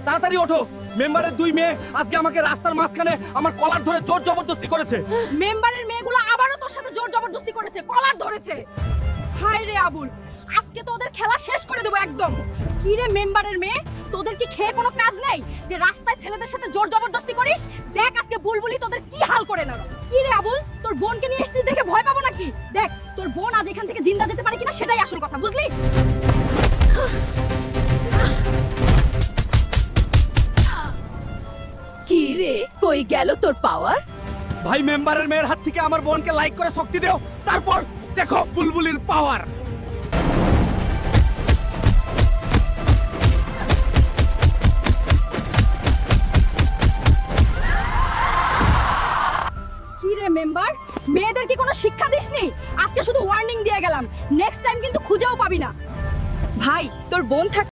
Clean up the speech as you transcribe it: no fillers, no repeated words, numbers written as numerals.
তাড়াতাড়ি ওঠো। মেম্বারের দুই মেয়ে আজকে আমাকে রাস্তার মাঝখানে আমার কলার ধরে জোর জবরদস্তি করেছে। মেম্বারের মেয়েগুলো আবারও তোর সাথে জোর জবরদস্তি করেছে, কলার ধরেছে। হায় রে আবুল, আজকে তো ওদের খেলা শেষ করে দেবো একদম। কি রে মেম্বারের মেয়ে, তোদের কি খেয়ে কোনো কাজ নেই যে রাস্তায় ছেলেদের সাথে জোর জবরদস্তি করিস? দেখ আজকে বুলবুলি তোদের কি হাল করে না। কি রে আবুল, তোর বোনকে নিয়ে এসেছিস দেখে ভয় পাবো নাকি? দেখ তোর বোন আজ এখান থেকে জিন্দা যেতে পারে কিনা সেটাই আসল কথা, বুঝলি? কি রে, কই গেল তোর পাওয়ার? ভাই মেম্বারের মেয়ের হাত থেকে আমার বোনকে লাইক করে শক্তি দাও, তারপর দেখো বুলবুলির পাওয়ার। কি রে মেম্বার, মেয়েদের কি কোনো শিক্ষা দিসনি? আজকে শুধু ওয়ার্নিং দিয়ে গেলাম, নেক্সট টাইম কিন্তু খুঁজেও পাবি না। ভাই তোর বোন থাক